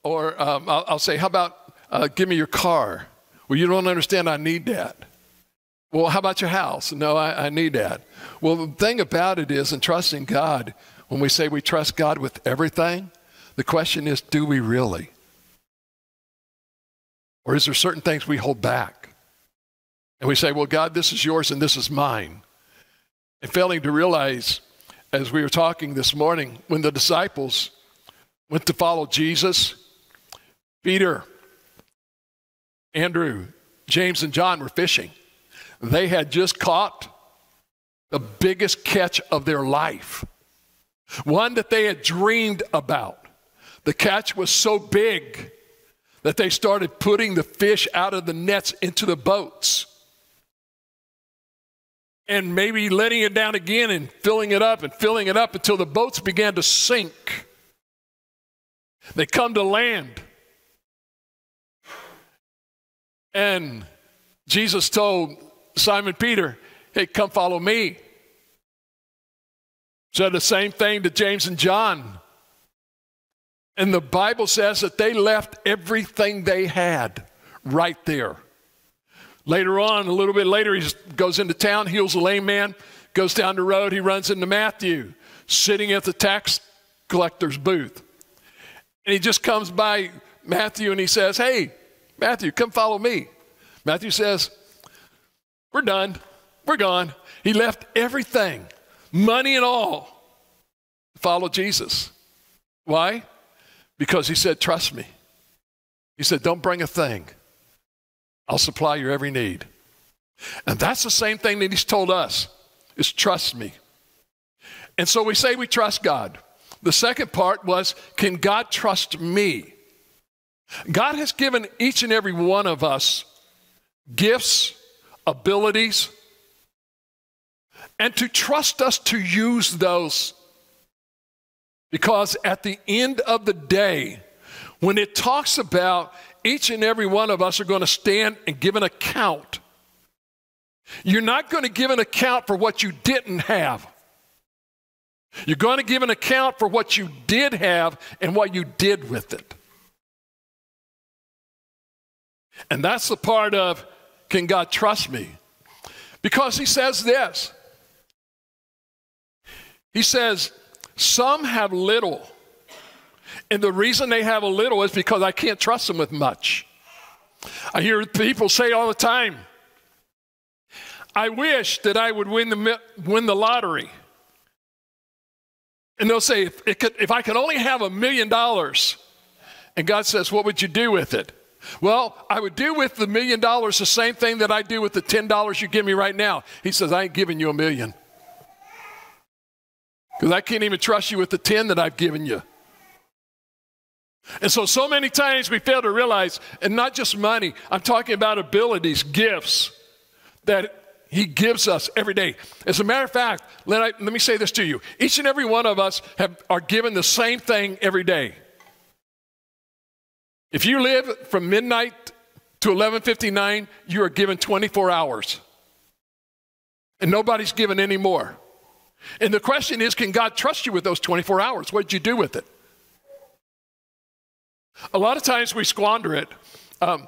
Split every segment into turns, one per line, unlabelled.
Or I'll say, how about give me your car? Well, you don't understand, I need that. Well, how about your house? No, I need that. Well, the thing about it is, in trusting God, when we say we trust God with everything, the question is, do we really? Or is there certain things we hold back? And we say, well, God, this is yours and this is mine. And failing to realize, as we were talking this morning, when the disciples went to follow Jesus, Peter, Andrew, James, and John were fishing. They had just caught the biggest catch of their life, one that they had dreamed about. The catch was so big that they started putting the fish out of the nets into the boats and maybe letting it down again and filling it up until the boats began to sink. They come to land. And Jesus told Simon Peter, hey, come follow me. Said the same thing to James and John. And the Bible says that they left everything they had right there. Later on, a little bit later, he goes into town, heals a lame man, goes down the road, he runs into Matthew, sitting at the tax collector's booth. And he just comes by Matthew and he says, hey, Matthew, come follow me. Matthew says, we're done. We're gone. He left everything, money and all, to follow Jesus. Why? Because he said, trust me. He said, don't bring a thing. I'll supply your every need. And that's the same thing that he's told us, is trust me. And so we say we trust God. The second part was, can God trust me? God has given each and every one of us gifts, abilities, and to trust us to use those. Because at the end of the day, when it talks about each and every one of us are going to stand and give an account, you're not going to give an account for what you didn't have. You're going to give an account for what you did have and what you did with it. And that's the part of, can God trust me? Because he says this. He says, some have little. And the reason they have a little is because I can't trust them with much. I hear people say all the time, I wish that I would win the lottery. And they'll say, if I could only have $1 million. And God says, what would you do with it? Well, I would do with the $1 million the same thing that I do with the $10 you give me right now. He says, I ain't giving you $1 million. Because I can't even trust you with the 10 that I've given you. And so many times we fail to realize, and not just money, I'm talking about abilities, gifts that he gives us every day. As a matter of fact, let me say this to you. Each and every one of us are given the same thing every day. If you live from midnight to 11:59, you are given 24 hours. And nobody's given any more. And the question is, can God trust you with those 24 hours? What did you do with it? A lot of times we squander it. I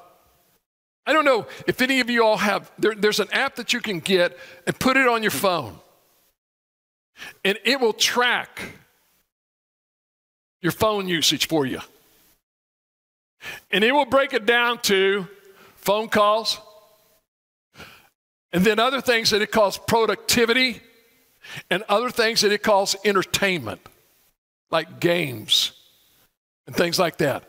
don't know if any of you all have, there's an app that you can get and put it on your phone. And it will track your phone usage for you. And it will break it down to phone calls, and then other things that it calls productivity, and other things that it calls entertainment, like games and things like that.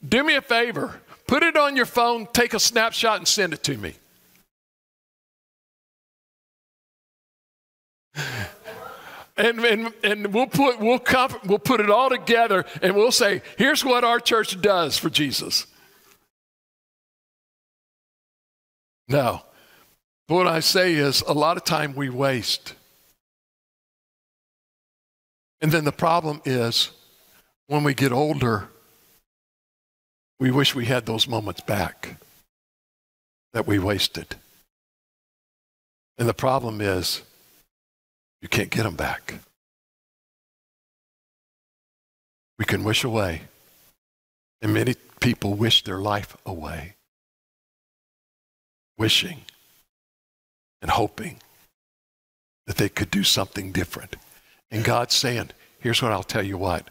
Do me a favor, put it on your phone, take a snapshot and send it to me. And we'll put it all together and we'll say, here's what our church does for Jesus. No. But what I say is, a lot of time we waste. And then the problem is, when we get older, we wish we had those moments back that we wasted. And the problem is, you can't get them back. We can wish away And many people wish their life away, wishing and hoping that they could do something different. And God's saying, here's what I'll tell you what.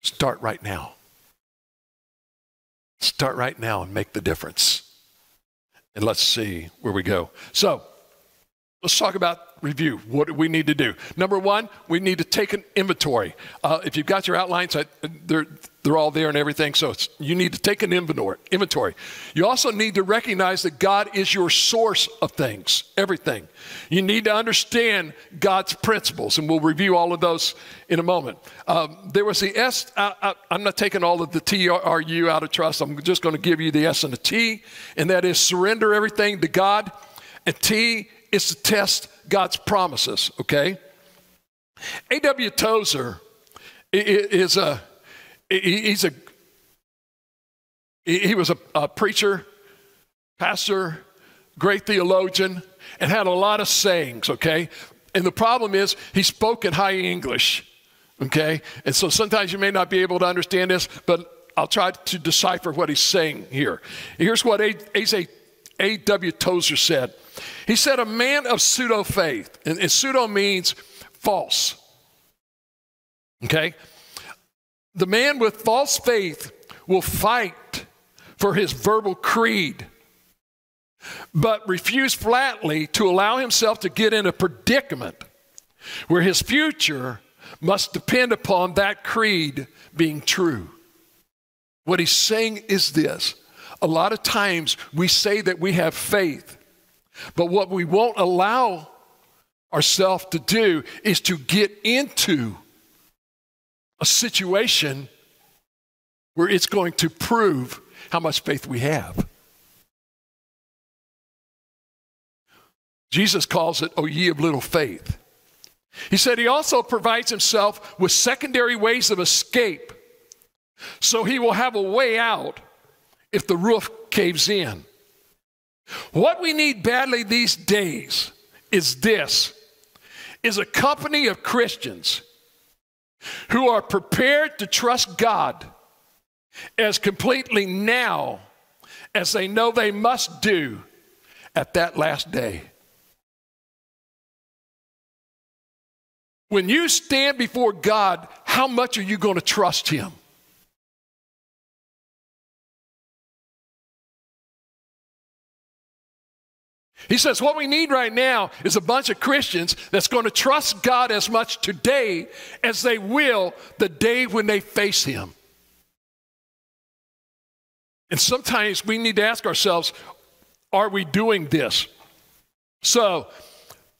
Start right now. Start right now and make the difference. And let's see where we go. So, let's talk about review. What do we need to do? Number one, we need to take an inventory. If you've got your outlines, they're all there and everything, so you need to take an inventory. You also need to recognize that God is your source of things, everything. You need to understand God's principles, and we'll review all of those in a moment. There was the S. I'm not taking all of the TRU out of trust. I'm just going to give you the S and the T, and that is surrender everything to God. And T is to test God's promises, okay? A.W. Tozer he was a preacher, pastor, great theologian, and had a lot of sayings, okay? And the problem is he spoke in high English, okay? And so sometimes you may not be able to understand this, but I'll try to decipher what he's saying here. Here's what A.W. Tozer said. He said, a man of pseudo-faith, and pseudo means false, okay? The man with false faith will fight for his verbal creed, but refuse flatly to allow himself to get in a predicament where his future must depend upon that creed being true. What he's saying is this. A lot of times we say that we have faith, but what we won't allow ourselves to do is to get into a situation where it's going to prove how much faith we have. Jesus calls it, "O ye of little faith." He said he also provides himself with secondary ways of escape, so he will have a way out if the roof caves in. What we need badly these days is a company of Christians who are prepared to trust God as completely now as they know they must do at that last day. When you stand before God, how much are you going to trust him? He says what we need right now is a bunch of Christians that's going to trust God as much today as they will the day when they face him. And sometimes we need to ask ourselves, are we doing this? So,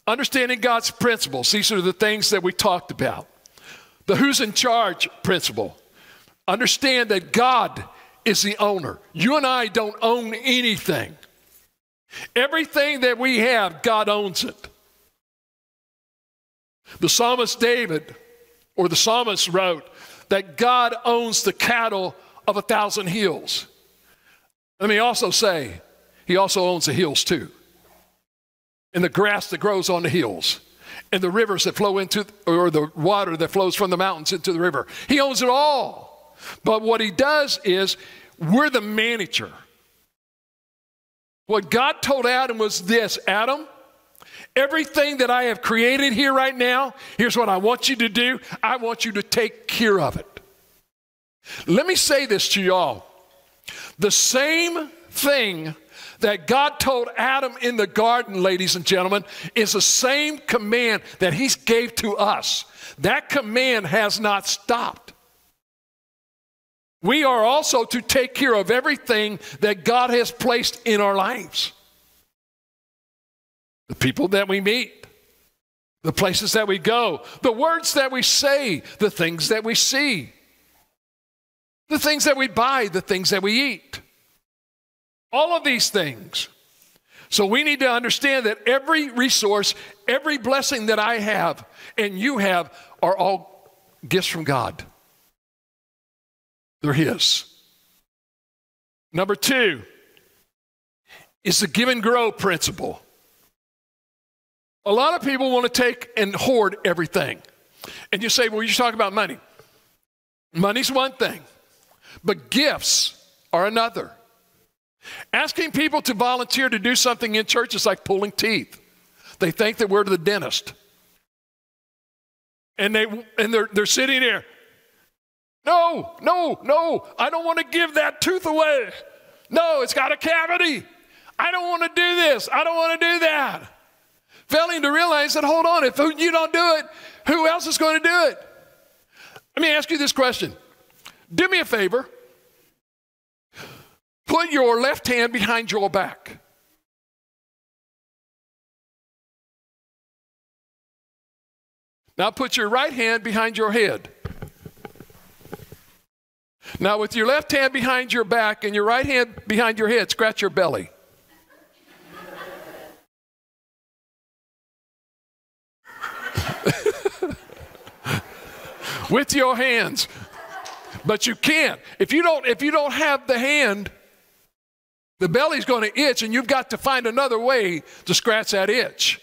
understanding God's principles, these are the things that we talked about. The who's in charge principle. Understand that God is the owner. You and I don't own anything. Everything that we have, God owns it. The psalmist David, or the psalmist wrote, that God owns the cattle of 1,000 hills. Let me also say, he also owns the hills too. And the grass that grows on the hills. And the rivers that flow into, or the water that flows from the mountains into the river. He owns it all. But what he does is, we're the manager. What God told Adam was this: Adam, everything that I have created here right now, here's what I want you to do. I want you to take care of it. Let me say this to y'all. The same thing that God told Adam in the garden, ladies and gentlemen, is the same command that he gave to us. That command has not stopped. We are also to take care of everything that God has placed in our lives. The people that we meet, the places that we go, the words that we say, the things that we see, the things that we buy, the things that we eat. All of these things. So we need to understand that every resource, every blessing that I have and you have are all gifts from God. They're his. Number 2 is the give and grow principle. A lot of people want to take and hoard everything. And you say, well, you're talking about money. Money's one thing. But gifts are another. Asking people to volunteer to do something in church is like pulling teeth. They think that we're the dentist. And they're sitting there. No, I don't want to give that tooth away. No, it's got a cavity. I don't want to do this. I don't want to do that. Failing to realize that, hold on, if you don't do it, who else is going to do it? Let me ask you this question. Do me a favor. Put your left hand behind your back. Now put your right hand behind your head. Now with your left hand behind your back and your right hand behind your head, scratch your belly. With your hands. But you can't. If you don't have the hand, the belly's going to itch, and you've got to find another way to scratch that itch.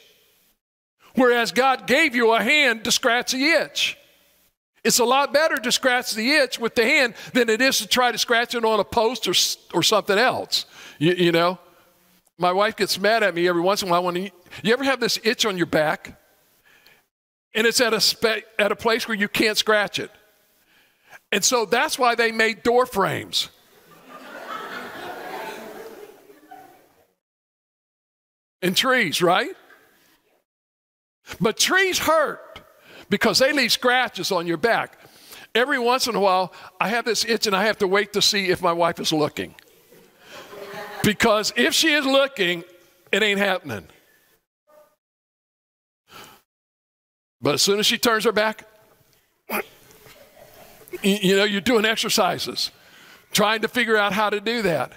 Whereas God gave you a hand to scratch the itch. It's a lot better to scratch the itch with the hand than it is to try to scratch it on a post or something else. You know, my wife gets mad at me every once in a while. You ever have this itch on your back? And it's at a place where you can't scratch it. And so that's why they made door frames. And trees, right? But trees hurt because they leave scratches on your back. Every once in a while, I have this itch and I have to wait to see if my wife is looking. Because if she is looking, it ain't happening. But as soon as she turns her back, you know, you're doing exercises, trying to figure out how to do that.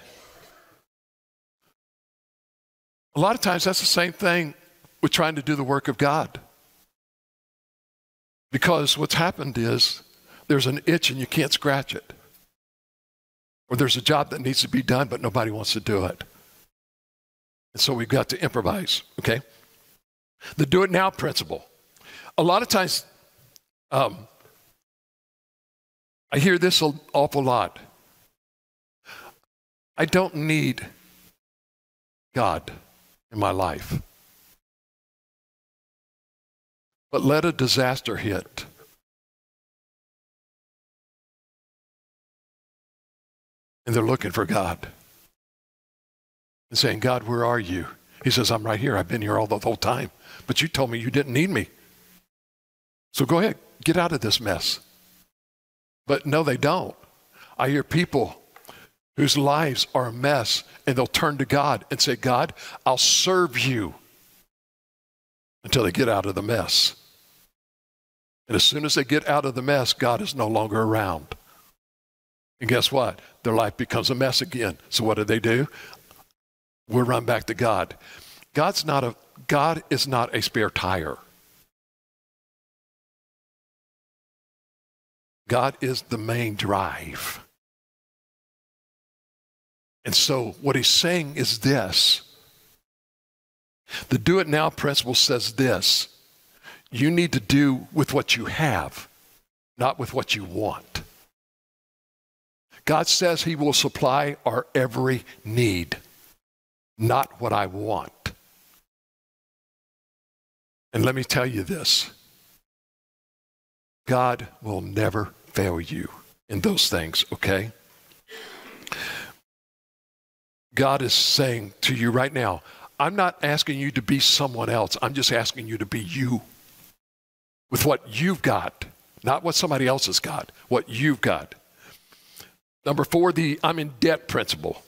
A lot of times that's the same thing with trying to do the work of God. Because what's happened is there's an itch and you can't scratch it. Or there's a job that needs to be done, but nobody wants to do it. And so we've got to improvise, okay? The do it now principle. A lot of times, I hear this an awful lot. I don't need God in my life. But let a disaster hit. And they're looking for God. And saying, God, where are you? He says, I'm right here. I've been here all the whole time. But you told me you didn't need me. So go ahead, get out of this mess. But no, they don't. I hear people whose lives are a mess, and they'll turn to God and say, God, I'll serve you until they get out of the mess. And as soon as they get out of the mess, God is no longer around. And guess what? Their life becomes a mess again. So what do? We'll run back to God. God is not a spare tire. God is the main drive. And so what he's saying is this. The do it now principle says this. You need to do with what you have, not with what you want. God says he will supply our every need, not what I want. And let me tell you this. God will never fail you in those things, okay? God is saying to you right now, I'm not asking you to be someone else. I'm just asking you to be you with what you've got, not what somebody else has got, what you've got. Number 4, the I'm in debt principle.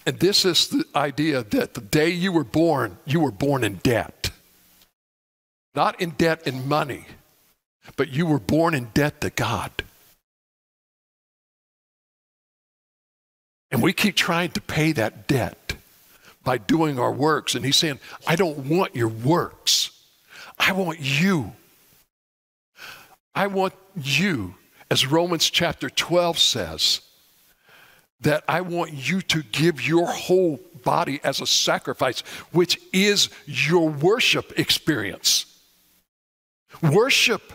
And this is the idea that the day you were born in debt. Not in debt in money, but you were born in debt to God. And we keep trying to pay that debt by doing our works. And he's saying, I don't want your works. I want you. I want you, as Romans chapter 12 says, that I want you to give your whole body as a sacrifice, which is your worship experience. Worship,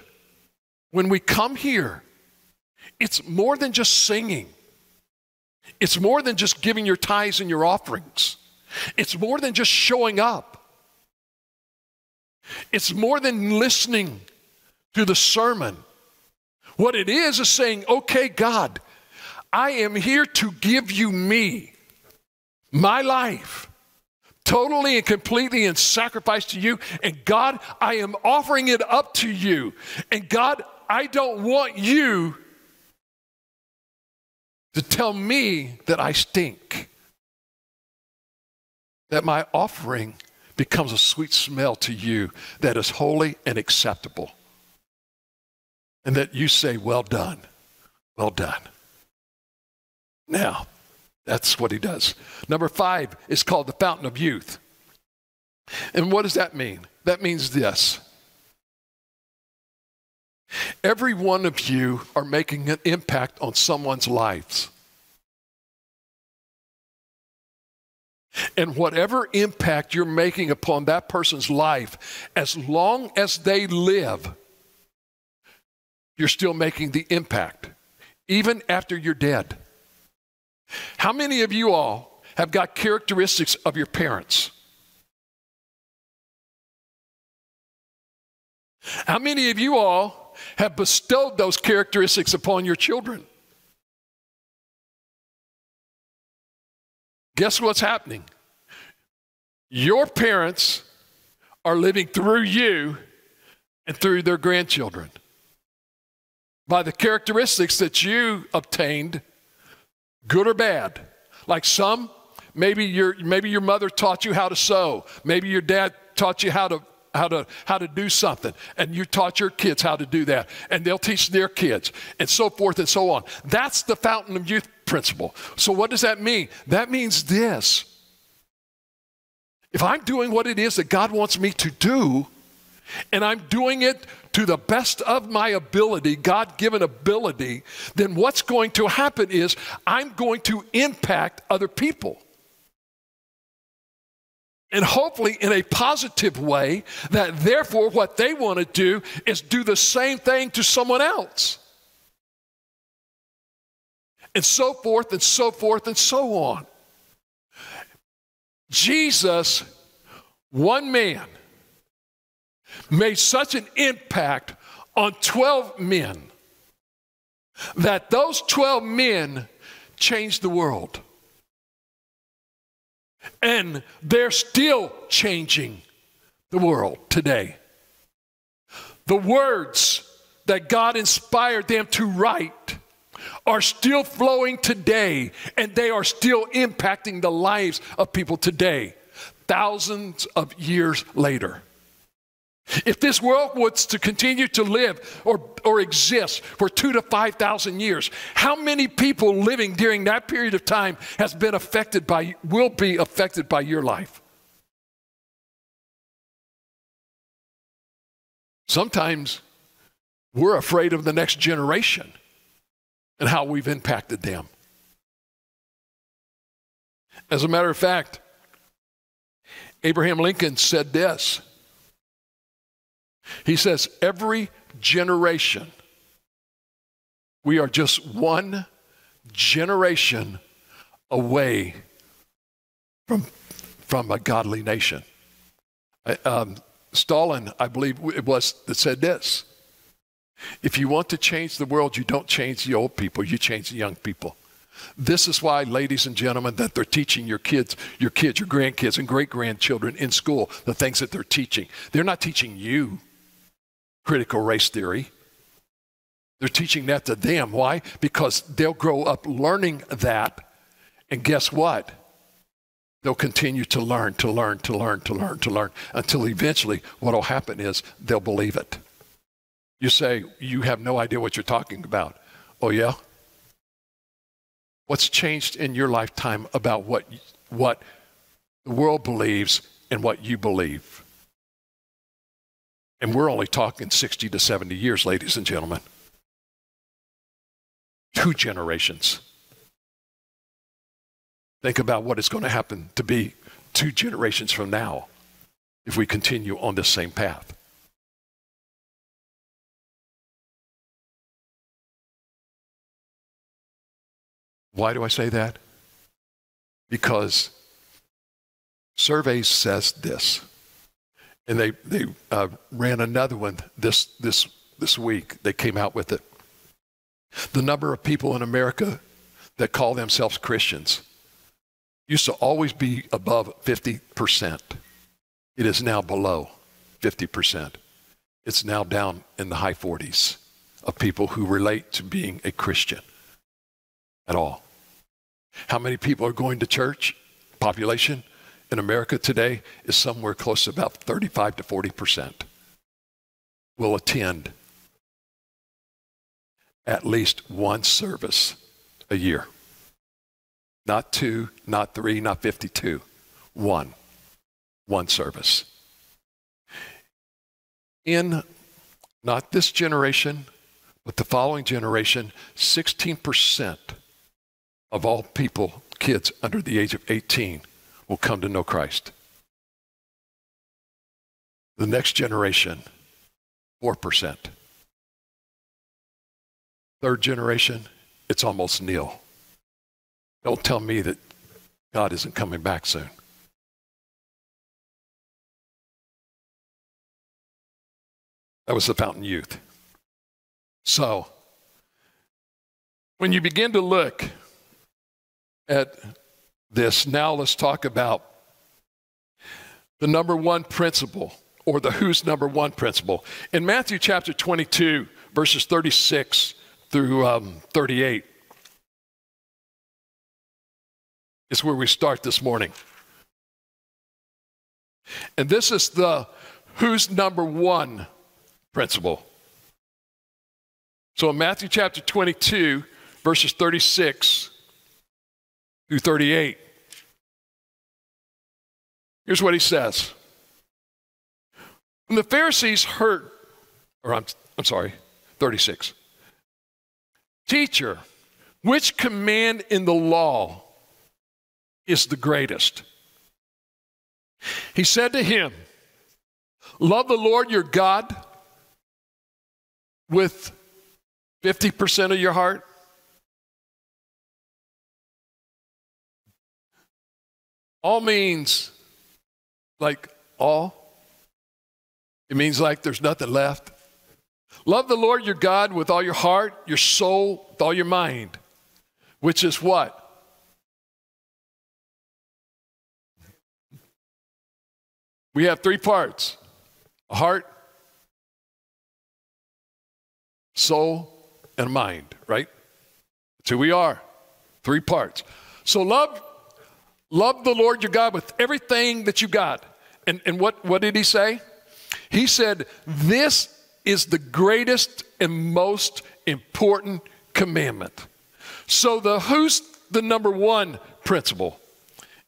when we come here, It's more than just singing. It's more than just giving your tithes and your offerings. It's more than just showing up. It's more than listening to the sermon. What it is saying, okay, God, I am here to give you me, my life, totally and completely in sacrifice to you. And God, I am offering it up to you. And God, I don't want you to tell me that I stink, that my offering becomes a sweet smell to you that is holy and acceptable. And that you say, well done, well done. Now, that's what he does. Number 5 is called the fountain of youth. And what does that mean? That means this. Every one of you are making an impact on someone's lives. And whatever impact you're making upon that person's life, as long as they live, you're still making the impact, even after you're dead. How many of you all have got characteristics of your parents? How many of you all have bestowed those characteristics upon your children? Guess what's happening? Your parents are living through you and through their grandchildren by the characteristics that you obtained, good or bad. Like some, maybe your mother taught you how to sew. Maybe your dad taught you how to do something, and you taught your kids how to do that, and they'll teach their kids, and so forth and so on. That's the fountain of youth principle. So what does that mean? That means this. If I'm doing what it is that God wants me to do, and I'm doing it to the best of my ability, God-given ability, then what's going to happen is I'm going to impact other people. And hopefully in a positive way, that therefore what they want to do is do the same thing to someone else. And so forth and so forth and so on. Jesus, one man, made such an impact on 12 men that those 12 men changed the world. And they're still changing the world today. The words that God inspired them to write are still flowing today, and they are still impacting the lives of people today, thousands of years later. If this world was to continue to live or exist for 2,000 to 5,000 years, how many people living during that period of time will be affected by your life? Sometimes we're afraid of the next generation and how we've impacted them. As a matter of fact, Abraham Lincoln said this. He says, every generation, we are just one generation away from a godly nation. Stalin, I believe it was, that said this. If you want to change the world, you don't change the old people, you change the young people. This is why, ladies and gentlemen, that they're teaching your kids, your grandkids, and great-grandchildren in school the things that they're teaching. They're not teaching you critical race theory. They're teaching that to them. Why? Because they'll grow up learning that, and guess what? They'll continue to learn until eventually what will happen is they'll believe it. You say, you have no idea what you're talking about. Oh, yeah? What's changed in your lifetime about what the world believes and what you believe? And we're only talking 60 to 70 years, ladies and gentlemen. 2 generations. Think about what is going to happen to be 2 generations from now if we continue on this same path. Why do I say that? Because surveys says this, and they ran another one this week. They came out with it. The number of people in America that call themselves Christians used to always be above 50%. It is now below 50%. It's now down in the high 40s of people who relate to being a Christian at all. How many people are going to church? Population in America today is somewhere close to about 35 to 40% will attend at least one service a year. Not 2, not 3, not 52. One service. In not this generation, but the following generation, 16% of all people, kids under the age of 18, will come to know Christ. The next generation, 4%. Third generation, it's almost nil. Don't tell me that God isn't coming back soon. That was the Fountain Youth. So, when you begin to look at this, now let's talk about the number one principle, or the who's number one principle. In Matthew chapter 22, verses 36 through 38, is where we start this morning. And this is the who's number one principle. So in Matthew chapter 22, verses 36 through 38, here's what he says. When the Pharisees heard, 36. Teacher, which command in the law is the greatest? He said to him, love the Lord your God with 50% of your heart. All means like all. It means like there's nothing left. Love the Lord your God with all your heart, your soul, with all your mind, which is what? We have three parts: a heart, soul, and mind, right? That's who we are. Three parts. So love the Lord your God with everything that you got. And what did he say? He said, this is the greatest and most important commandment. So who's the number one principle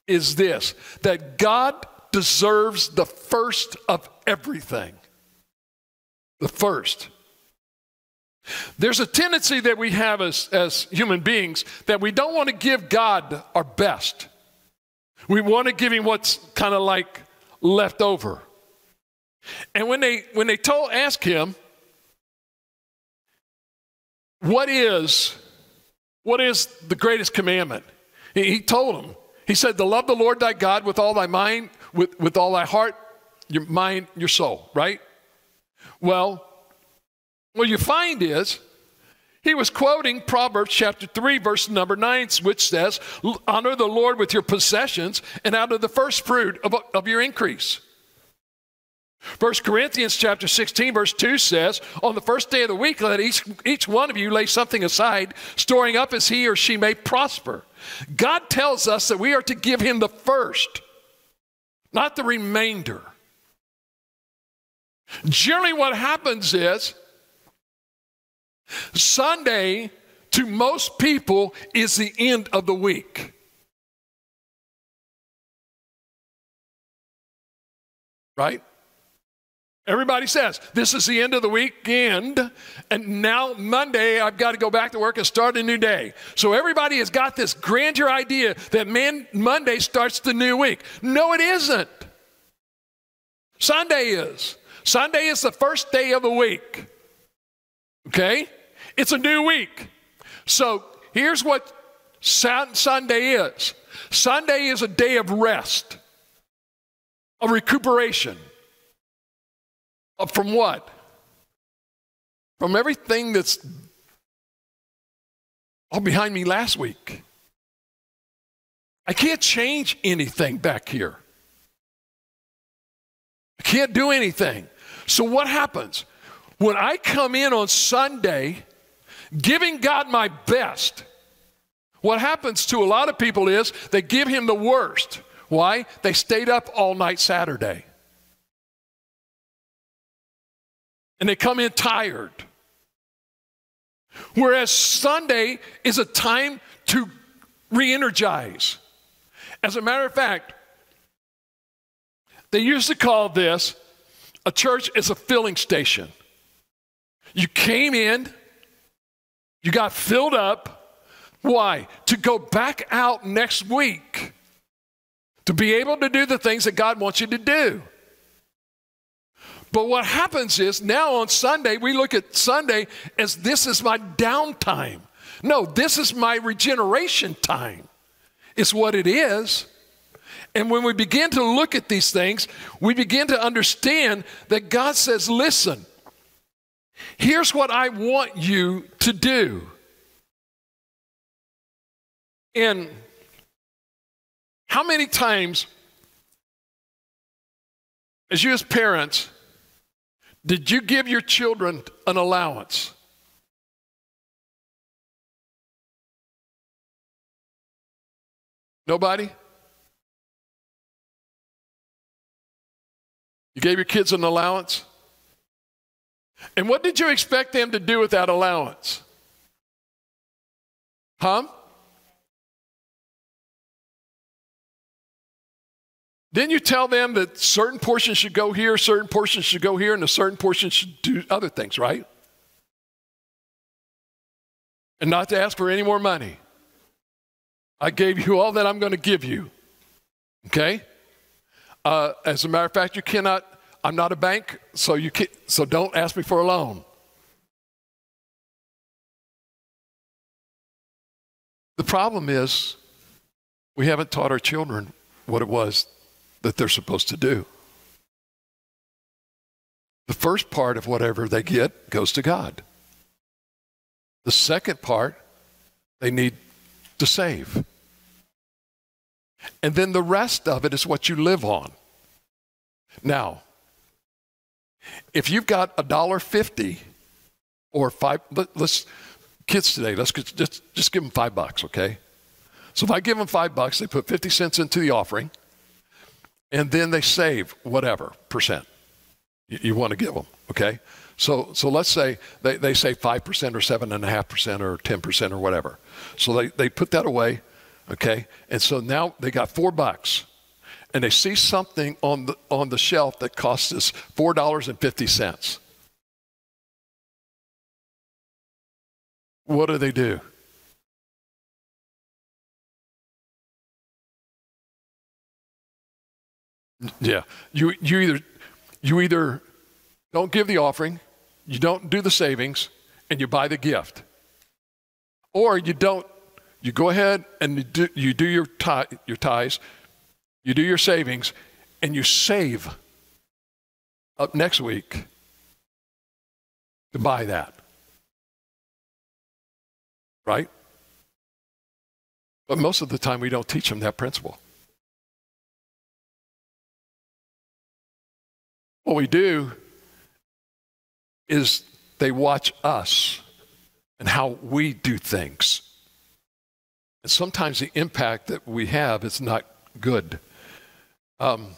is this, that God deserves the first of everything. The first. There's a tendency that we have as human beings that we don't want to give God our best. We want to give him what's kind of like left over. And when they ask him, what is the greatest commandment? He told them. He said, to love the Lord thy God with all thy mind, with all thy heart, your mind, your soul, right? Well, what you find is he was quoting Proverbs chapter 3, verse number 9, which says, honor the Lord with your possessions and out of the first fruit of your increase. 1 Corinthians chapter 16, verse 2 says, on the first day of the week, let each one of you lay something aside, storing up as he or she may prosper. God tells us that we are to give him the first, not the remainder. Generally what happens is, Sunday to most people is the end of the week. Right? Everybody says, this is the end of the weekend, and now Monday I've got to go back to work and start a new day. So everybody has got this grandeur idea that Monday starts the new week. No, it isn't. Sunday is. Sunday is the first day of the week. Okay? It's a new week. So here's what Sunday is. Sunday is a day of rest, of recuperation. From what? From everything that's all behind me last week. I can't change anything back here. I can't do anything. So what happens? When I come in on Sunday, giving God my best, what happens to a lot of people is they give him the worst. Why? They stayed up all night Saturday. And they come in tired. Whereas Sunday is a time to re-energize. As a matter of fact, they used to call this a church is a filling station. You came in, you got filled up. Why? To go back out next week. To be able to do the things that God wants you to do. But what happens is now on Sunday, we look at Sunday as this is my downtime. No, this is my regeneration time. It's what it is. And when we begin to look at these things, we begin to understand that God says, listen, here's what I want you to do. And how many times, as you as parents, did you give your children an allowance? Nobody? You gave your kids an allowance? And what did you expect them to do with that allowance? Huh? Didn't you tell them that certain portions should go here, certain portions should go here, and a certain portion should do other things, right? And not to ask for any more money. I gave you all that I'm going to give you. Okay? As a matter of fact, you cannot, I'm not a bank, so don't ask me for a loan. The problem is we haven't taught our children what it was that they're supposed to do. The first part of whatever they get goes to God. The second part, they need to save. And then the rest of it is what you live on. Now, if you've got $1.50 or kids today, let's just give them $5, okay? So if I give them $5, they put 50 cents into the offering, and then they save whatever percent you want to give them, okay? So let's say they save 5% or 7.5% or 10% or whatever. So they put that away, okay? And so now they got $4, and they see something on the shelf that costs us $4.50. What do? Yeah, you either don't give the offering, you don't do the savings, and you buy the gift, or you don't. You go ahead and you do your tithes, you do your savings, and you save up next week to buy that, right? But most of the time, we don't teach them that principle. What we do is they watch us and how we do things. And sometimes the impact that we have is not good. I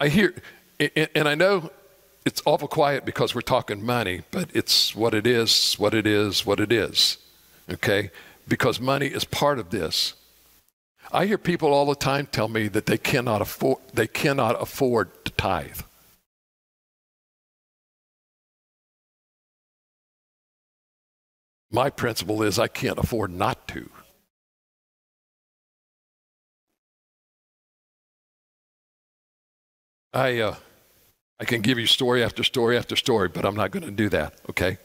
hear, and I know it's awful quiet because we're talking money, but it's what it is, what it is, what it is, okay? Because money is part of this. I hear people all the time tell me that they cannot afford to tithe. My principle is I can't afford not to. I can give you story after story after story, but I'm not going to do that, okay?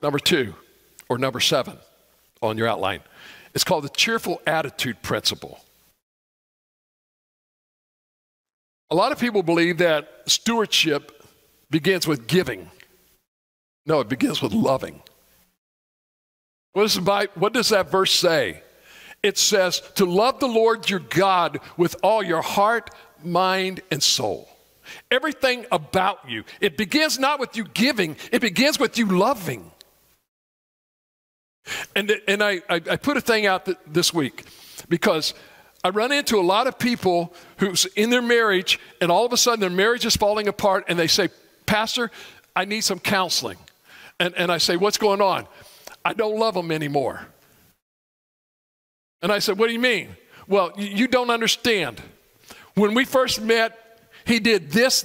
Number 2, or number 7 on your outline. It's called the cheerful attitude principle. A lot of people believe that stewardship begins with giving. No, it begins with loving. What does that verse say? It says to love the Lord your God with all your heart, mind, and soul. Everything about you. It begins not with you giving, it begins with you loving. And I put a thing out this week because I run into a lot of people who's in their marriage and all of a sudden their marriage is falling apart and they say, Pastor, I need some counseling. And I say, what's going on? I don't love them anymore. And I said, what do you mean? Well, you don't understand. When we first met, he did this,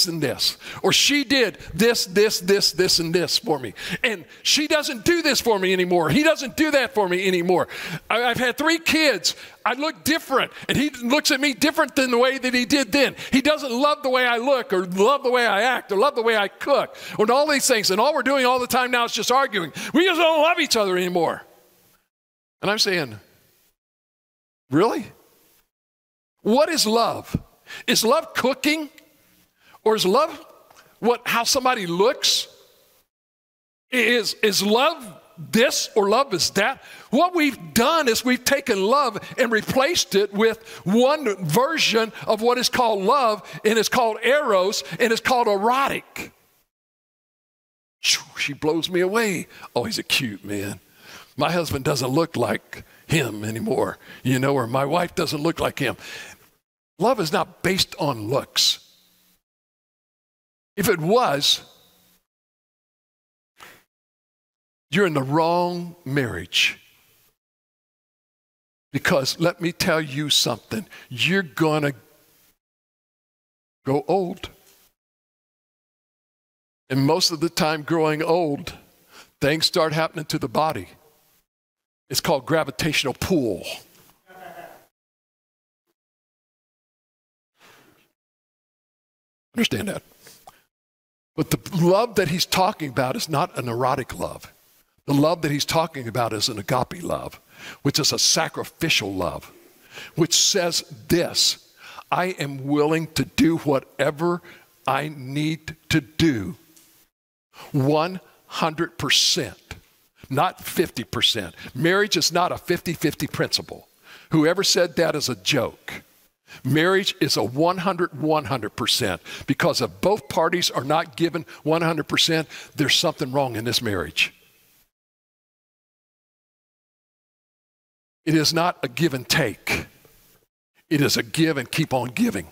and this. Or she did this, and this for me. And she doesn't do this for me anymore. He doesn't do that for me anymore. I've had 3 kids. I look different. And he looks at me different than the way that he did then. He doesn't love the way I look or love the way I act or love the way I cook or all these things. And all we're doing all the time now is just arguing. We just don't love each other anymore. And I'm saying, really? What is love? Is love cooking? Or is love how somebody looks? Is love this or love is that? What we've done is we've taken love and replaced it with one version of what is called love, and it's called eros, and it's called erotic. She blows me away. Oh, he's a cute man. My husband doesn't look like him anymore, or my wife doesn't look like him. Love is not based on looks. If it was, you're in the wrong marriage. Because let me tell you something, you're going to go old. And most of the time growing old, things start happening to the body. It's called gravitational pull. Understand that. But the love that he's talking about is not an erotic love. The love that he's talking about is an agape love, which is a sacrificial love, which says this: I am willing to do whatever I need to do 100%, not 50%. Marriage is not a 50-50 principle. Whoever said that is a joke. Marriage is a 100%. Because if both parties are not given 100%, there's something wrong in this marriage. It is not a give and take. It is a give and keep on giving.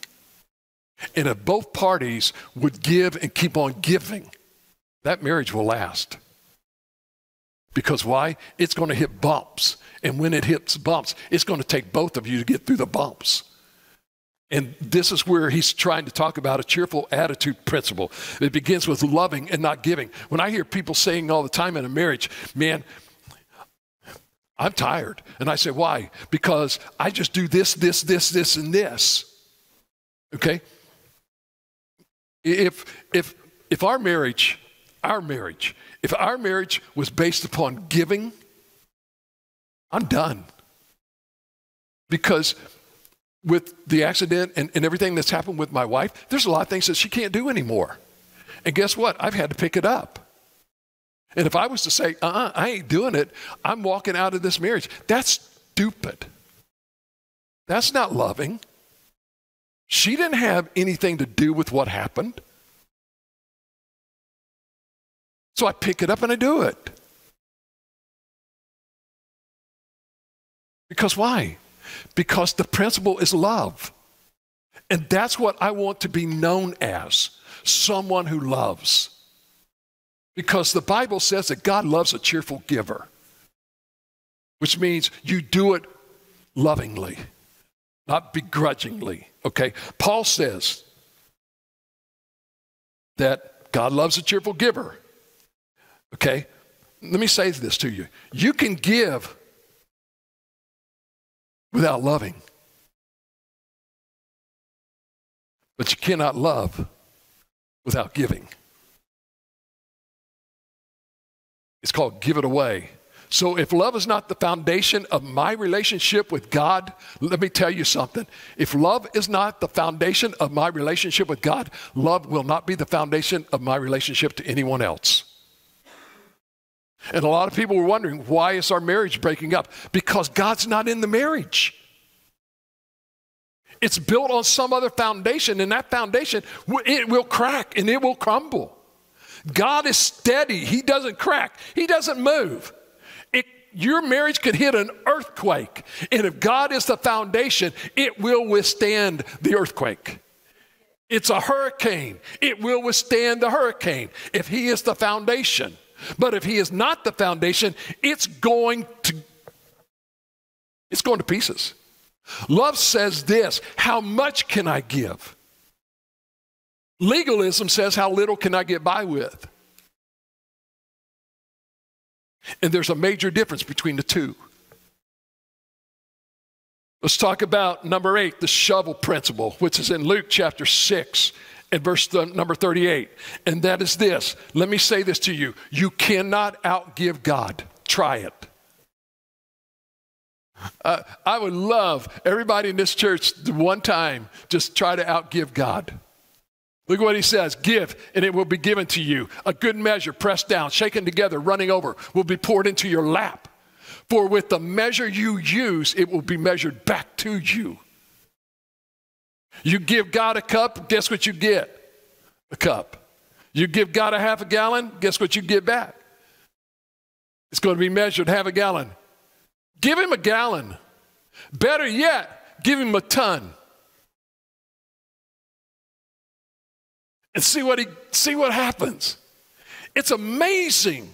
And if both parties would give and keep on giving, that marriage will last. Because why? It's going to hit bumps. And when it hits bumps, it's going to take both of you to get through the bumps. And this is where he's trying to talk about a cheerful attitude principle. It begins with loving and not giving. When I hear people saying all the time in a marriage, man, I'm tired. And I say, why? Because I just do this, and this. Okay? If our marriage was based upon giving, I'm done. Because with the accident and everything that's happened with my wife, there's a lot of things that she can't do anymore. And guess what? I've had to pick it up. And if I was to say, I ain't doing it, I'm walking out of this marriage, that's stupid. That's not loving. She didn't have anything to do with what happened. So I pick it up and I do it. Because why? Because the principle is love. And that's what I want to be known as, someone who loves. Because the Bible says that God loves a cheerful giver, which means you do it lovingly, not begrudgingly, okay? Paul says that God loves a cheerful giver, okay? Let me say this to you. You can give without loving. But you cannot love without giving. It's called give it away. So if love is not the foundation of my relationship with God, let me tell you something. If love is not the foundation of my relationship with God, love will not be the foundation of my relationship to anyone else. And a lot of people were wondering, why is our marriage breaking up? Because God's not in the marriage. It's built on some other foundation, and that foundation, it will crack and it will crumble. God is steady. He doesn't crack. He doesn't move. Your marriage could hit an earthquake, and if God is the foundation, it will withstand the earthquake. It's a hurricane. It will withstand the hurricane if He is the foundation. But if He is not the foundation, it's going to pieces. Love says this: how much can I give? Legalism says, how little can I get by with? And there's a major difference between the two. Let's talk about number 8, the shovel principle, which is in Luke chapter 6 and verse number 38. And that is this. Let me say this to you. You cannot outgive God. Try it. I would love everybody in this church one time just try to outgive God. Look at what He says. Give, and it will be given to you. A good measure, pressed down, shaken together, running over, will be poured into your lap. For with the measure you use, it will be measured back to you. You give God a cup, guess what you get? A cup. You give God a half a gallon, guess what you get back? It's going to be measured half a gallon. Give Him a gallon. Better yet, give Him a ton. And see what happens. It's amazing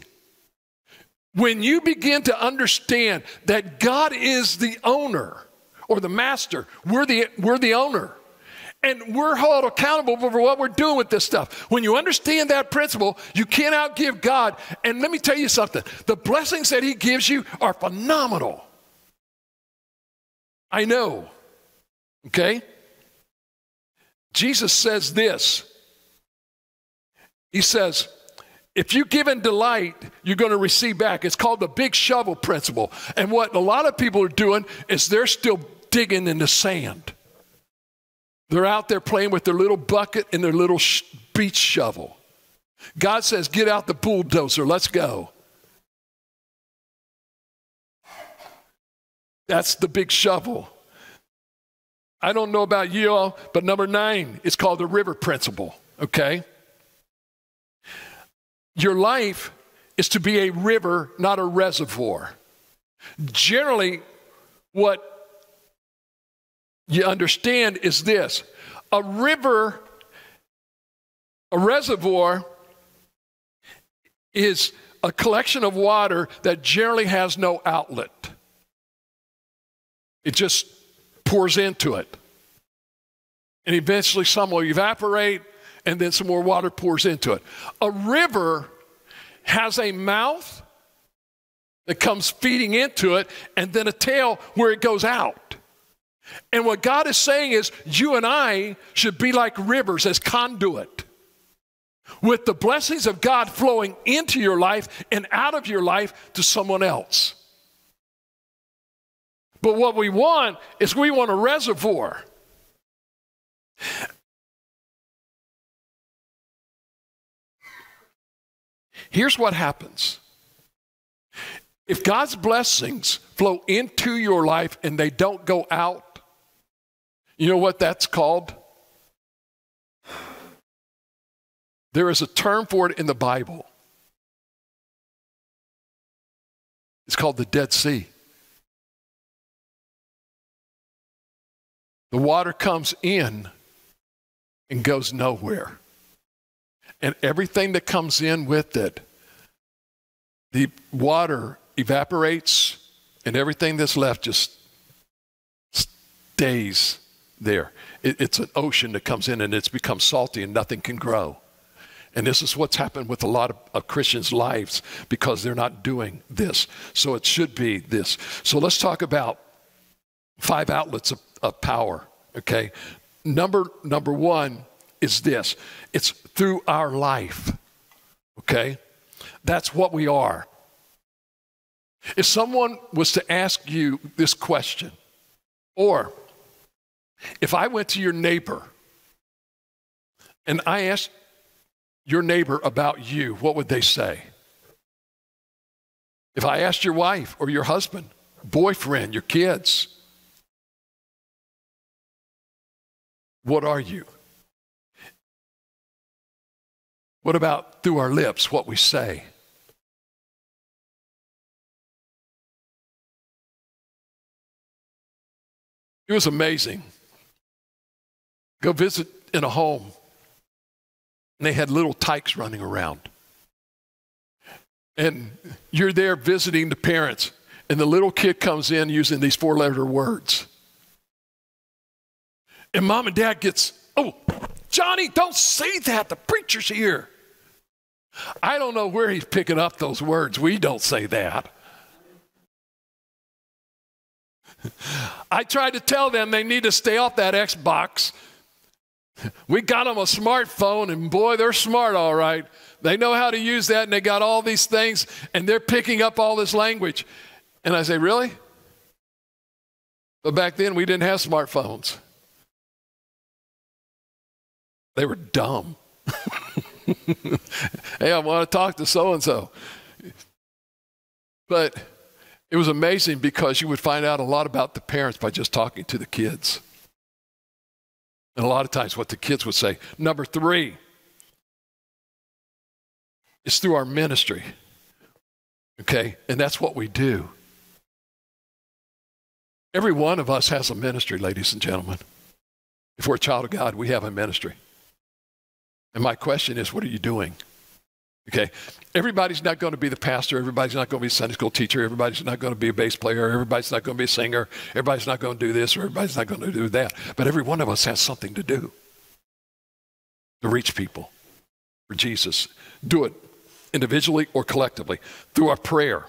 when you begin to understand that God is the owner or the master. We're the owner. And we're held accountable for what we're doing with this stuff. When you understand that principle, you can't outgive God. And let me tell you something. The blessings that He gives you are phenomenal. I know. Okay? Jesus says this. He says, if you give in delight, you're going to receive back. It's called the big shovel principle. And what a lot of people are doing is they're still digging in the sand. They're out there playing with their little bucket and their little beach shovel. God says, get out the bulldozer. Let's go. That's the big shovel. I don't know about you all, but number 9 is called the river principle, okay? Your life is to be a river, not a reservoir. Generally, what you understand is this. A river, a reservoir, is a collection of water that generally has no outlet. It just pours into it. And eventually some will evaporate, and then some more water pours into it. A river has a mouth that comes feeding into it, and then a tail where it goes out. And what God is saying is, you and I should be like rivers as conduit, with the blessings of God flowing into your life and out of your life to someone else. But what we want is we want a reservoir. Here's what happens. If God's blessings flow into your life and they don't go out, you know what that's called? There is a term for it in the Bible. It's called the Dead Sea. The water comes in and goes nowhere. And everything that comes in with it, the water evaporates, and everything that's left just stays there. It's an ocean that comes in, and it's become salty, and nothing can grow. And this is what's happened with a lot of Christians' lives because they're not doing this. So it should be this. So let's talk about 5 outlets of power, okay? Number 1 is this. It's through our life, okay? That's what we are. If someone was to ask you this question, or if I went to your neighbor and I asked your neighbor about you, what would they say? If I asked your wife or your husband, boyfriend, your kids, what are you? What about through our lips, what we say? It was amazing. Go visit in a home, and they had little tykes running around. And you're there visiting the parents, and the little kid comes in using these 4-letter words. And mom and dad gets, oh, Johnny, don't say that. The preacher's here. I don't know where he's picking up those words. We don't say that. I tried to tell them they need to stay off that Xbox. We got them a smartphone, and boy, they're smart, all right. They know how to use that, and they got all these things, and they're picking up all this language. And I say, really? But back then, we didn't have smartphones. They were dumb. Hey, I want to talk to so-and-so. But it was amazing because you would find out a lot about the parents by just talking to the kids. And a lot of times what the kids would say. Number 3 is through our ministry. Okay? And that's what we do. Every one of us has a ministry, ladies and gentlemen. If we're a child of God, we have a ministry. And my question is, what are you doing? Okay, everybody's not going to be the pastor. Everybody's not going to be a Sunday school teacher. Everybody's not going to be a bass player. Everybody's not going to be a singer. Everybody's not going to do this, or everybody's not going to do that. But every one of us has something to do to reach people for Jesus. Do it individually or collectively through our prayer.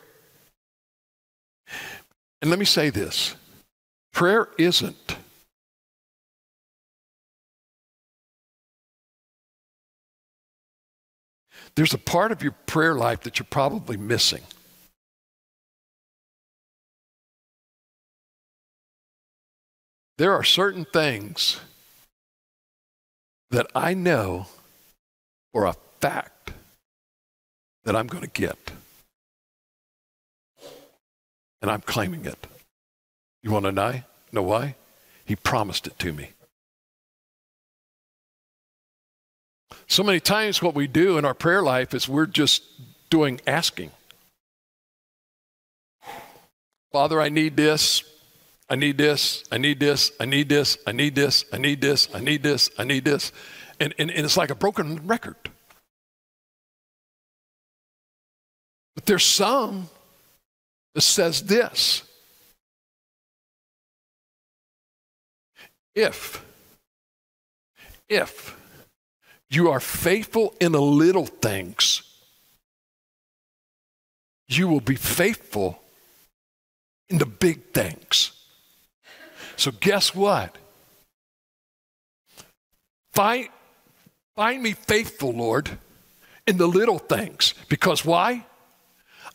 And let me say this. Prayer isn't there's a part of your prayer life that you're probably missing. There are certain things that I know for a fact that I'm going to get. And I'm claiming it. You want to know why? He promised it to me. So many times what we do in our prayer life is we're just doing asking. Father, I need this. I need this. I need this. I need this. I need this. I need this. I need this. I need this. And it's like a broken record. But there's some that says this. If you are faithful in the little things, you will be faithful in the big things. So guess what? Find me faithful, Lord, in the little things. Because why?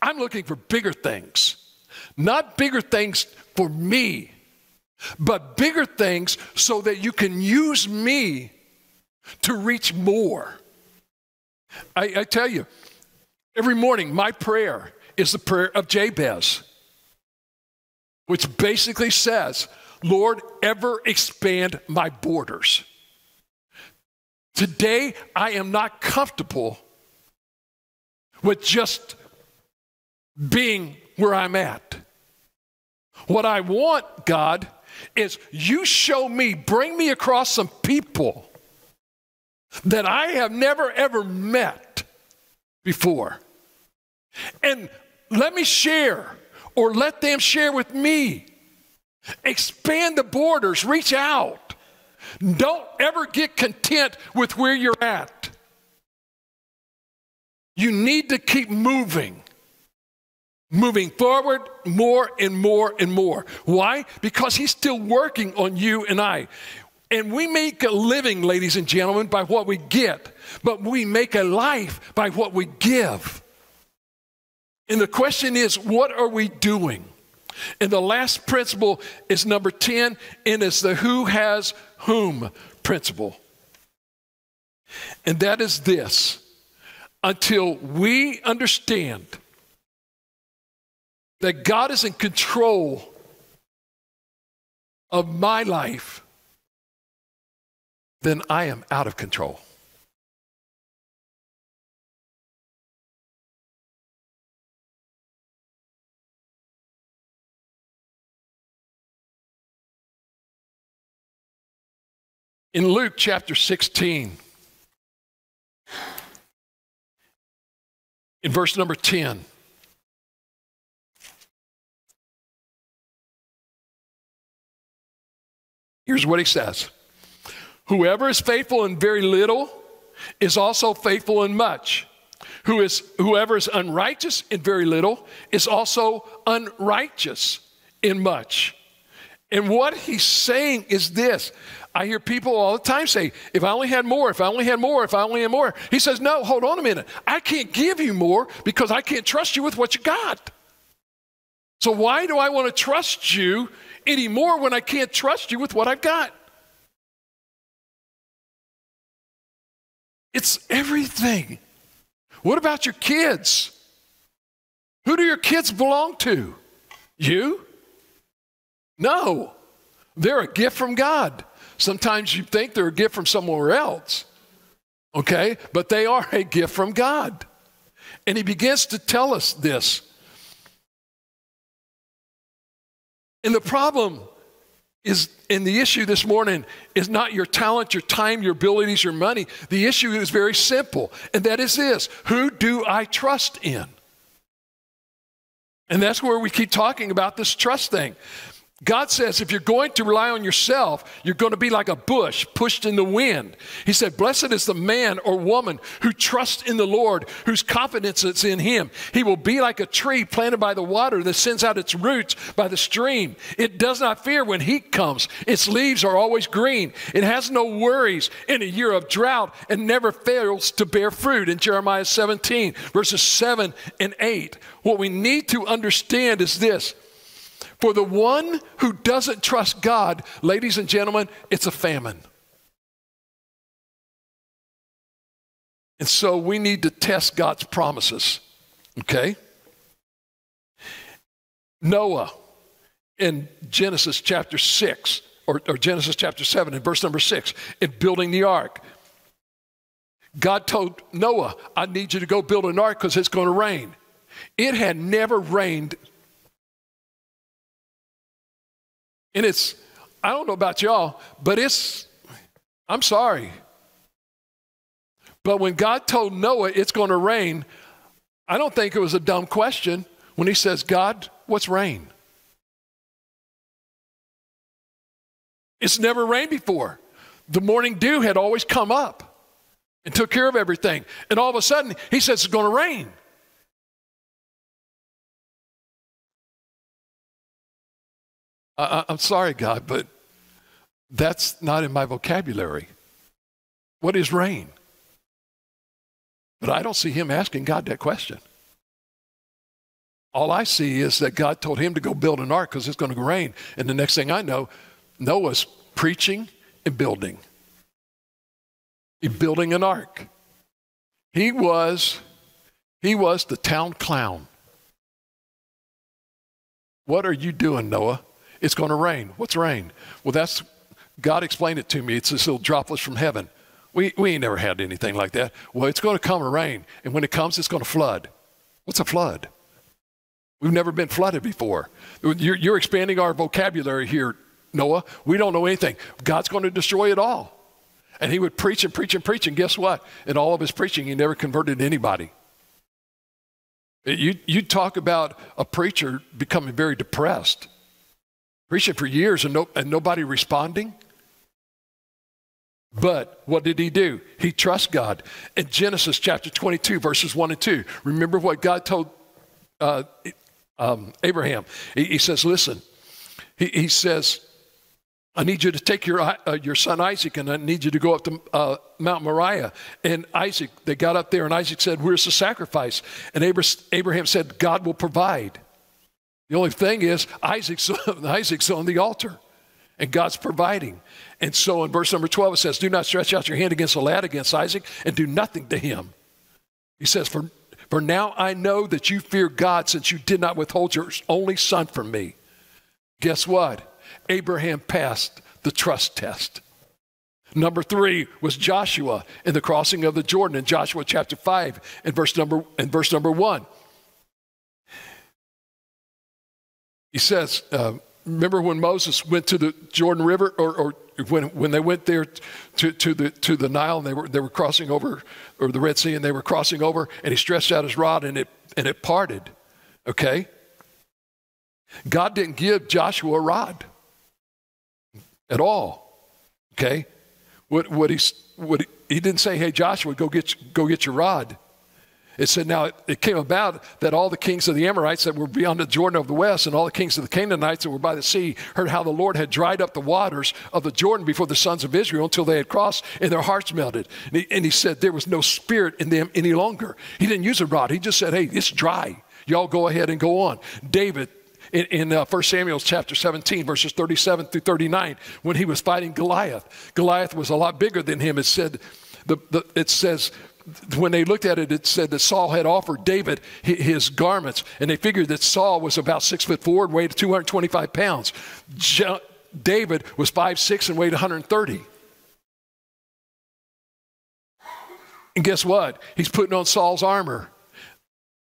I'm looking for bigger things. Not bigger things for me, but bigger things so that you can use me to reach more. I tell you, every morning my prayer is the prayer of Jabez, which basically says, Lord, ever expand my borders. Today, I am not comfortable with just being where I'm at. What I want, God, is you show me, bring me across some people that I have never, ever met before. And let me share, or let them share with me. Expand the borders, reach out. Don't ever get content with where you're at. You need to keep moving forward more and more and more. Why? Because he's still working on you and I. And we make a living, ladies and gentlemen, by what we get, but we make a life by what we give. And the question is, what are we doing? And the last principle is number 10, and it's the who has whom principle. And that is this: until we understand that God is in control of my life, then I am out of control. In Luke chapter 16, in verse number 10, here's what he says: whoever is faithful in very little is also faithful in much. Whoever is unrighteous in very little is also unrighteous in much. And what he's saying is this. I hear people all the time say, if I only had more, if I only had more, if I only had more. He says, no, hold on a minute. I can't give you more because I can't trust you with what you got. So why do I want to trust you anymore when I can't trust you with what I've got? It's everything. What about your kids? Who do your kids belong to? You? No. They're a gift from God. Sometimes you think they're a gift from somewhere else, okay? But they are a gift from God. And he begins to tell us this. And the problem is, and the issue this morning is not your talent, your time, your abilities, your money. The issue is very simple, and that is this: who do I trust in? And that's where we keep talking about this trust thing. God says if you're going to rely on yourself, you're going to be like a bush pushed in the wind. He said, blessed is the man or woman who trusts in the Lord, whose confidence is in him. He will be like a tree planted by the water that sends out its roots by the stream. It does not fear when heat comes. Its leaves are always green. It has no worries in a year of drought and never fails to bear fruit. In Jeremiah 17, verses 7 and 8. What we need to understand is this. For the one who doesn't trust God, ladies and gentlemen, it's a famine. And so we need to test God's promises, okay? Noah in Genesis chapter 6, or Genesis chapter 7 in verse number 6, in building the ark. God told Noah, I need you to go build an ark because it's going to rain. It had never rained. And it's, I don't know about y'all, but I'm sorry. But when God told Noah it's going to rain, I don't think it was a dumb question when he says, God, what's rain? It's never rained before. The morning dew had always come up and took care of everything. And all of a sudden, he says it's going to rain. I'm sorry, God, but that's not in my vocabulary. What is rain? But I don't see him asking God that question. All I see is that God told him to go build an ark because it's going to rain. And the next thing I know, Noah's preaching and building. He's building an ark. He was the town clown. What are you doing, Noah? It's going to rain. What's rain? Well, God explained it to me. It's this little droplets from heaven. We ain't never had anything like that. Well, it's going to come and rain. And when it comes, it's going to flood. What's a flood? We've never been flooded before. You're expanding our vocabulary here, Noah. We don't know anything. God's going to destroy it all. And he would preach and preach and preach. And guess what? In all of his preaching, he never converted anybody. You talk about a preacher becoming very depressed. Preaching for years and nobody responding. But what did he do? He trusts God. In Genesis chapter 22, verses 1 and 2, remember what God told Abraham. He says, listen, he says, I need you to take your son Isaac, and I need you to go up to Mount Moriah. And Isaac, they got up there, and Isaac said, where's the sacrifice? And Abraham said, God will provide. The only thing is, Isaac's on the altar, and God's providing. And so in verse number 12, it says, do not stretch out your hand against the lad, against Isaac, and do nothing to him. He says, for now I know that you fear God, since you did not withhold your only son from me. Guess what? Abraham passed the trust test. Number 3 was Joshua in the crossing of the Jordan in Joshua chapter 5 and verse number 1. He says, remember when Moses went to the Jordan River, or when they went there to the Nile, and they were crossing over, or the Red Sea, and they were crossing over, and he stretched out his rod, and it parted. Okay? God didn't give Joshua a rod at all. Okay? He didn't say, hey, Joshua, go get your rod. It said, now it came about that all the kings of the Amorites that were beyond the Jordan of the west, and all the kings of the Canaanites that were by the sea, heard how the Lord had dried up the waters of the Jordan before the sons of Israel until they had crossed, and their hearts melted. And he said there was no spirit in them any longer. He didn't use a rod. He just said, hey, it's dry. Y'all go ahead and go on. David, in 1 Samuel chapter 17, verses 37 through 39, when he was fighting Goliath. Goliath was a lot bigger than him. It said, it says, when they looked at it, it said that Saul had offered David his garments, and they figured that Saul was about 6'4" and weighed 225 pounds. David was 5'6" and weighed 130. And guess what? He's putting on Saul's armor.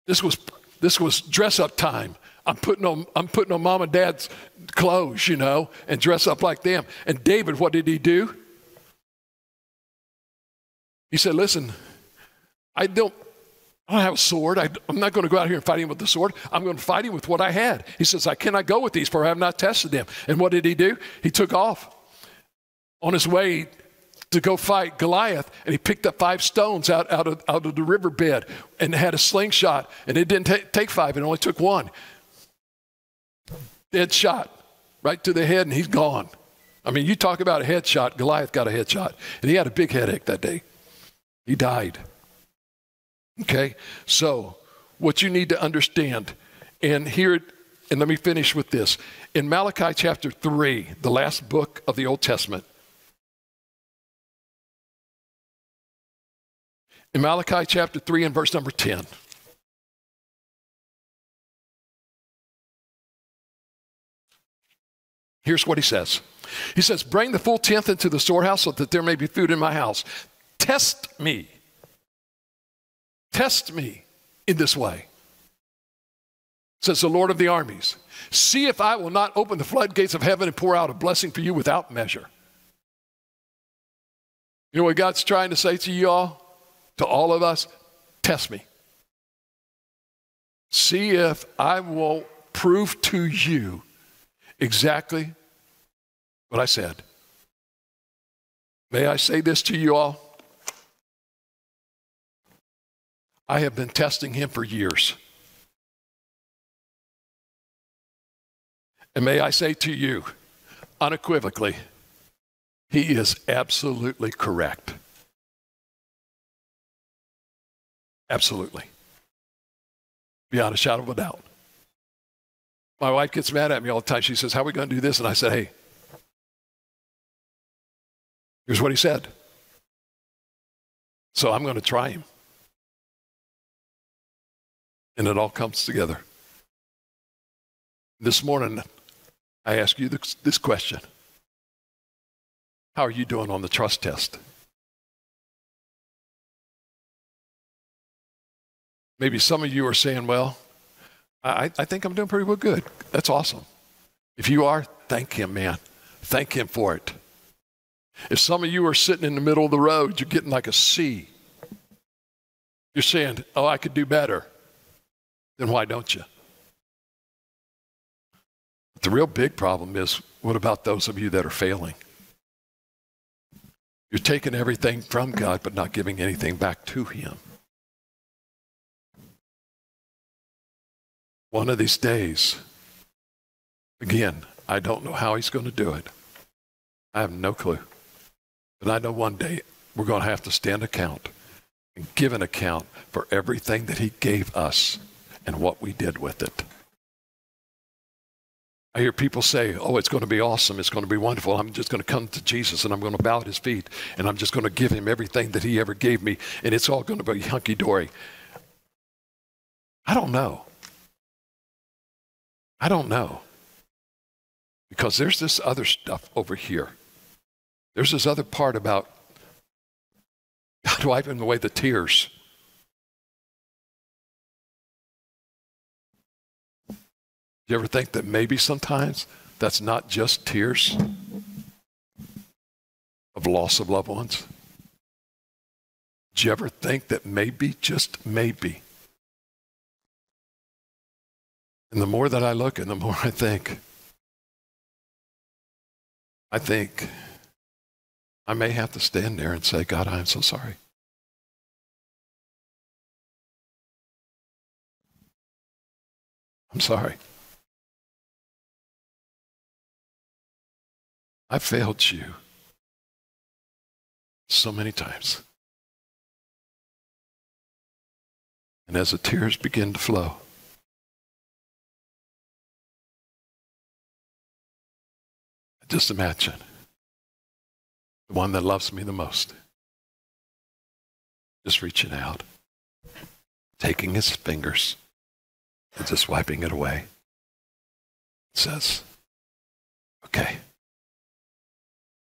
This was dress up time. I'm putting on mom and dad's clothes, and dress up like them. And David, what did he do? He said, listen, I don't have a sword. I'm not going to go out here and fight him with the sword. I'm going to fight him with what I had. He says, I cannot go with these, for I have not tested them. And what did he do? He took off on his way to go fight Goliath, and he picked up 5 stones out of the riverbed and had a slingshot. And it didn't take 5, it only took 1. Dead shot right to the head, and he's gone. I mean, you talk about a headshot. Goliath got a headshot, and he had a big headache that day. He died. Okay, so what you need to understand, and let me finish with this. In Malachi chapter 3, the last book of the Old Testament, in Malachi chapter 3 and verse number 10, here's what he says. He says, bring the full tenth into the storehouse so that there may be food in my house. Test me. Test me in this way, says the Lord of the armies. See if I will not open the floodgates of heaven and pour out a blessing for you without measure. You know what God's trying to say to you all, to all of us? Test me. See if I will prove to you exactly what I said. May I say this to you all? I have been testing him for years. And may I say to you, unequivocally, he is absolutely correct. Absolutely. Beyond a shadow of a doubt. My wife gets mad at me all the time. She says, how are we going to do this? And I said, hey, here's what he said. So I'm going to try him. And it all comes together. This morning, I ask you this question. How are you doing on the trust test? Maybe some of you are saying, well, I think I'm doing pretty well good. That's awesome. If you are, thank him, man. Thank him for it. If some of you are sitting in the middle of the road, you're getting like a C. You're saying, oh, I could do better. Then why don't you? But the real big problem is, what about those of you that are failing? You're taking everything from God, but not giving anything back to him. One of these days, again, I don't know how he's going to do it, I have no clue. But I know one day we're going to have to stand account and give an account for everything that he gave us and what we did with it. I hear people say, oh, it's going to be awesome. It's going to be wonderful. I'm just going to come to Jesus and I'm going to bow at his feet and I'm just going to give him everything that he ever gave me and it's all going to be hunky-dory. I don't know. I don't know. Because there's this other stuff over here. There's this other part about God wiping away the tears. You ever think that maybe sometimes that's not just tears of loss of loved ones? Do you ever think that maybe, just maybe? And the more that I look and the more I think I may have to stand there and say, God, I am so sorry. I'm sorry. I failed you so many times. And as the tears begin to flow, just imagine the one that loves me the most just reaching out, taking his fingers and just wiping it away. It says, okay,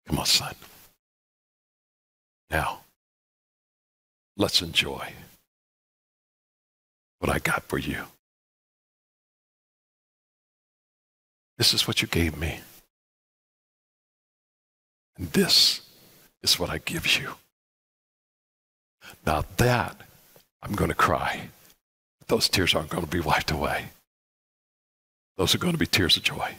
come on, son. Now, let's enjoy what I got for you. This is what you gave me. And this is what I give you. Now that, I'm going to cry. Those tears aren't going to be wiped away. Those are going to be tears of joy.